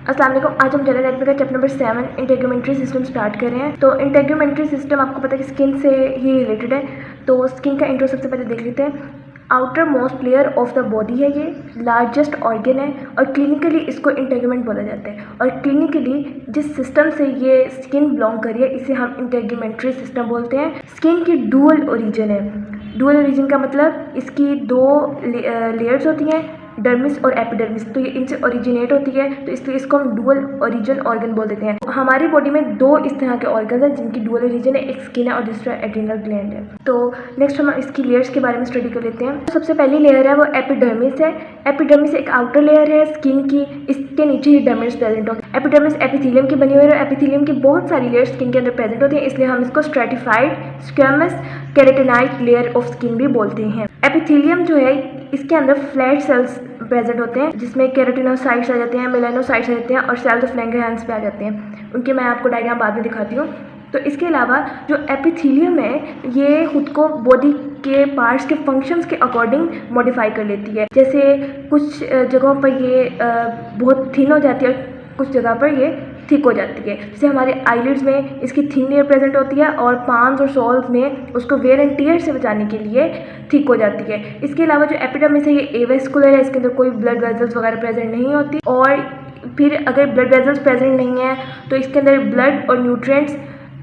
अस्सलाम वालेकुम। आज हम जनरल एडमिट का chapter number 7 integumentary system start कर रहे हैं। तो इंटेग्यूमेंट्री सिस्टम आपको पता है कि स्किन से ही रिलेटेड है। तो स्किन का इंट्रो सबसे पहले देख लेते हैं। Outer most layer of the body है, ये लार्जेस्ट ऑर्गन है और क्लिनिकली इसको इंटेग्यूमेंट बोला जाता है। और क्लिनिकली जिस सिस्टम से ये स्किन बिलोंग करी है इसे हम इंटेग्यूमेंट्री सिस्टम बोलते हैं। स्किन की डुअल ओरिजिन है। डुअल ओरिजिन का मतलब इसकी दो लेयर्स होती हैं, डर्मिस और एपिडर्मिस। तो ये इनसे ओरिजिनेट होती है, तो इसलिए इसको हम डुअल ओरिजिन ऑर्गन बोल देते हैं। हमारी बॉडी में दो इस तरह के ऑर्गन हैं जिनकी डुअल ओरिजिन है, एक स्किन है और दूसरा एड्रिनल ग्लैंड है। तो नेक्स्ट हम इसकी लेयर्स के बारे में स्टडी कर लेते हैं। सबसे पहली लेयर है वो एपिडर्मिस है। एपिडर्मिस एक आउटर लेयर है स्किन की, इसके नीचे ही डर्मिस प्रेजेंट होती है। एपिडर्मिस एपिथेलियम की बनी हुई है और एपिथेलियम की बहुत सारी लेयर्स स्किन के अंदर प्रेजेंट होती हैं, इसलिए हम इसको stratified squamous keratinized layer of skin भी बोलते हैं। एपिथेलियम जो है इसके अंदर फ्लैट सेल्स प्रेजेंट होते हैं जिसमें केराटिनोसाइट्स आ जाते हैं, मेलानोसाइट्स आ जाते हैं और सेल्स ऑफ लैंगरहैंस पे आ जाते हैं। उनके मैं आपको डायग्राम बाद में दिखाती हूँ। तो इसके अलावा जो एपिथेलियम है ये खुद को बॉडी के पार्ट्स के फंक्शंस के अकॉर्डिंग मॉडिफाई कर लेती है। जैसे कुछ जगहों पर ये बहुत थिन हो जाती है और कुछ जगह पर ये थिक हो जाती है। जैसे हमारे आईलिड्स में इसकी थिन लेयर प्रेजेंट होती है और पाम्स और सोल्स में उसको वेयर एंड टियर से बचाने के लिए थिक हो जाती है। इसके अलावा जो एपिडर्मिस है ये एवेस्कुलर है, इसके अंदर कोई ब्लड वेजल्स वगैरह प्रेजेंट नहीं होती। और फिर अगर ब्लड वेजल्स प्रेजेंट नहीं है तो इसके अंदर ब्लड और न्यूट्रिएंट्स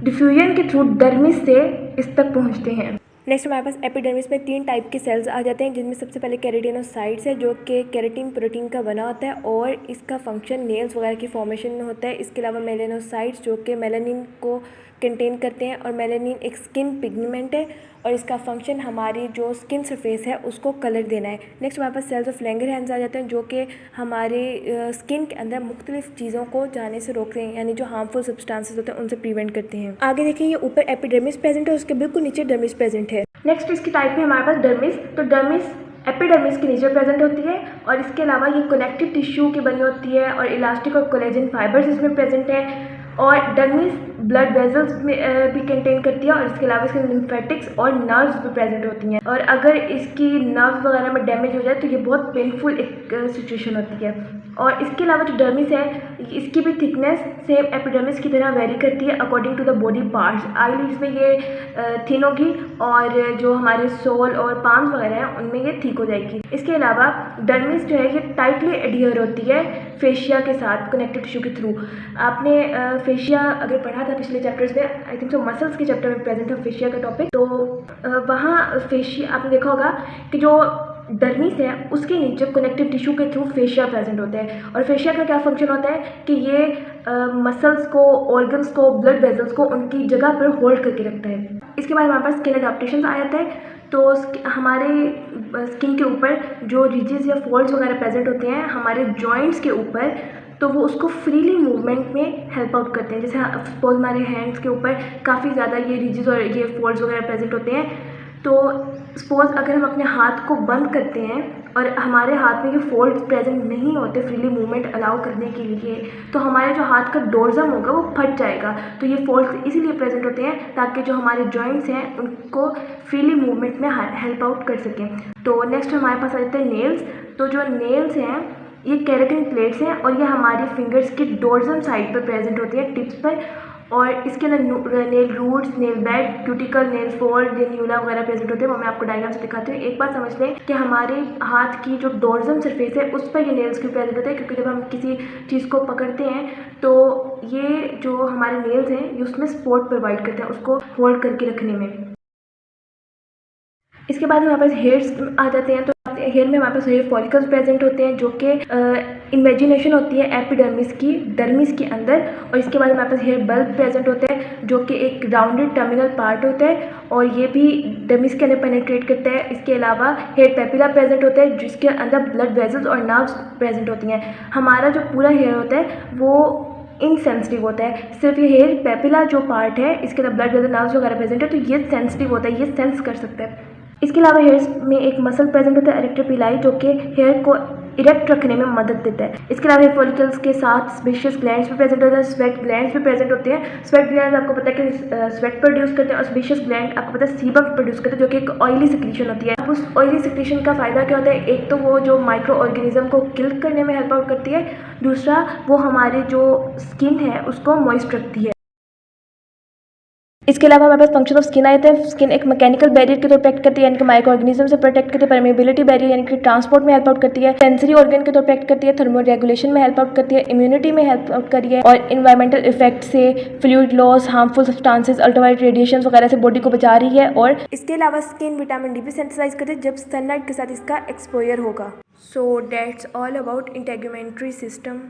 डिफ्यूजन के थ्रू डर्मिस से इस तक पहुँचते हैं। नेक्स्ट हमारे पास एपिडर्मिस में 3 टाइप के सेल्स आ जाते हैं, जिनमें सबसे पहले केराटिनोसाइट्स है जो कि केराटिन प्रोटीन का बना होता है और इसका फंक्शन नेल्स वगैरह की फॉर्मेशन में होता है। इसके अलावा मेलानोसाइट्स जो कि मेलानिन को कंटेन करते हैं और मेलानिन एक स्किन पिगमेंट है और इसका फंक्शन हमारी जो स्किन सरफेस है उसको कलर देना है। नेक्स्ट हमारे पास सेल्स ऑफ लैंगरहैंस आ जाते हैं जो कि हमारे स्किन के अंदर मुख्तलिफ चीज़ों को जाने से रोकते हैं, यानी जो हार्मफुल सब्सटेंसेस होते हैं उनसे प्रिवेंट करते हैं। आगे देखिए ये ऊपर एपिडर्मिस प्रेजेंट है, उसके बिल्कुल नीचे डर्मिस प्रेजेंट है। नेक्स्ट इसकी टाइप में हमारे पास डर्मिस। तो डर्मिस एपिडर्मिस के नीचे प्रेजेंट होती है और इसके अलावा ये कनेक्टिव टिश्यू की बनी होती है और इलास्टिक और कोलेजन फाइबर्स इसमें प्रेजेंट हैं। और डर्मिस ब्लड वेजल्स में भी कंटेन करती है और इसके अलावा इसके लिम्फेटिक्स और नर्व्स भी प्रेजेंट होती हैं। और अगर इसकी नर्व्स वगैरह में डैमेज हो जाए तो ये बहुत पेनफुल एक सिचुएशन होती है। और इसके अलावा जो डर्मिस है इसकी भी थिकनेस सेम एपिडर्मिस की तरह वेरी करती है according to the body parts. Eyelids में ये थिन होगी और जो हमारे सोल और पाम्स वगैरह हैं उनमें ये थिक हो जाएगी। इसके अलावा डर्मिस जो है ये टाइटली एडियर होती है फेशिया के साथ कनेक्टिव टिश्यू के थ्रू। आपने फेशिया अगर पढ़ा था पिछले चैप्टर्स में, आई थिंक सो मसल्स के चैप्टर में प्रेजेंट था फेशिया का टॉपिक। तो वहाँ फेशिया आपने देखा होगा कि जो डर्मिस है उसके नीचे कनेक्टिव टिश्यू के थ्रू फेशिया प्रेजेंट होता है। और फेशिया का क्या फंक्शन होता है कि ये मसल्स को, ऑर्गन्स को, ब्लड वेजल्स को उनकी जगह पर होल्ड करके रखता है। इसके बाद हमारे पास स्किन अडैप्टेशन आ जाता है। तो हमारे स्किन के ऊपर जो रिजेस या फोल्ड्स वगैरह प्रेजेंट होते हैं हमारे जॉइंट्स के ऊपर, तो वो उसको फ्रीली मूवमेंट में हेल्प आउट करते हैं। जैसे सपोज हमारे हैंड्स के ऊपर काफ़ी ज़्यादा ये रिजेस और ये फोल्ड्स वगैरह प्रेजेंट होते हैं। तो सपोज अगर हम अपने हाथ को बंद करते हैं और हमारे हाथ में ये फोल्ड्स प्रेजेंट नहीं होते फ्रीली मूवमेंट अलाउ करने के लिए, तो हमारे जो हाथ का डोर्जम होगा वो फट जाएगा। तो ये फोल्ड्स इसीलिए प्रेजेंट होते हैं ताकि जो हमारे जॉइंट्स हैं उनको फ्रीली मूवमेंट में हेल्प आउट कर सकें। तो नेक्स्ट हमारे पास आ जाते हैं नेल्स। तो जो नेल्स हैं ये केराटिन प्लेट्स हैं और ये हमारी फिंगर्स की डोर्जम साइड पर प्रेजेंट होती है, टिप्स पर। और इसके अंदर nail roots, nail bed, cuticle, nail fold, lunula वगैरह प्रेजेंट होते हैं। वो मैं आपको डायग्राम से दिखाती हूँ। एक बार समझ लें कि हमारे हाथ की जो डोर्जम सरफेस है उस पर ये नेल्स क्यों प्रेजेंट होते हैं, क्योंकि जब हम किसी चीज़ को पकड़ते हैं तो ये जो हमारे नेल्स हैं ये उसमें सपोर्ट प्रोवाइड करते हैं उसको होल्ड करके रखने में। इसके बाद हमारे पास हेयर्स आ जाते हैं। तो हेयर में हमारे पास हेयर फॉलिकल्स प्रेजेंट होते हैं जो कि इमेजिनेशन होती है एपिडर्मिस की डर्मिस के अंदर। और इसके बाद हमारे पास हेयर बल्ब प्रेजेंट होते हैं जो कि एक राउंडेड टर्मिनल पार्ट होता है और ये भी डर्मिस के अंदर पेनिट्रेट करता है। इसके अलावा हेयर पेपिला प्रेजेंट होता है जिसके अंदर ब्लड वेजल्स और नर्व्स प्रेजेंट होती हैं। हमारा जो पूरा हेयर होता है वो इनसेंसिटिव होता है, सिर्फ ये हेयर पेपिला जो पार्ट है इसके अंदर ब्लड वेजल नर्व्स वगैरह प्रेजेंट है तो ये सेंसिटिव होता है, ये सेंस कर सकता है। इसके अलावा हेयर्स में एक मसल प्रेजेंट होता है एरेक्टर पिलाई जो कि हेयर को इरेक्ट रखने में मदद देता है। इसके अलावा हेयर फॉलिकल्स के साथ स्पेशियस ग्लैंड्स भी प्रेजेंट होते हैं, स्वेट ग्लैंड्स भी प्रेजेंट होते हैं। स्वेट ग्लैंड आपको पता है कि स्वेट प्रोड्यूस करते हैं और स्पेशियस ग्लैंड आपको पता है सीबम प्रोड्यूस करते हैं, जो कि एक ऑयली सिक्रीशन होती है। अब उस ऑयली सिक्रीशन का फ़ायदा क्या होता है, एक तो वो जो माइक्रो ऑर्गेनिज्म को किल करने में हेल्प आउट करती है, दूसरा वो हमारे जो स्किन है उसको मॉइस्ट रखती है। इसके अलावा हमारे पास फंक्शन ऑफ स्किन आए थे। स्किन एक मैकेनिकल बैरियर के तौर पर एक्ट करती है, यानी कि माइक्रो ऑर्गेनिज्म से प्रोटेक्ट करती है। परमेबिलिटी बैरियर यानी कि ट्रांसपोर्ट में हेल्प आउट करती है। सेंसरी ऑर्गन के तौर पर एक्ट करती है। थर्मो रेगुलेशन में हेल्प आउट करती है। इम्यूनिटी में हेल्प आउट करी है और इन्वायरमेंटल इफेक्ट से, fluid loss, harmful substances, ultraviolet radiation वगैरह से बॉडी को बचा रही है। और इसके अलावा स्किन विटामिन डी भी सेंसिटाइज करती है जब सनलाइट के साथ इसका एक्सपोजर होगा। So that's all about integumentary system.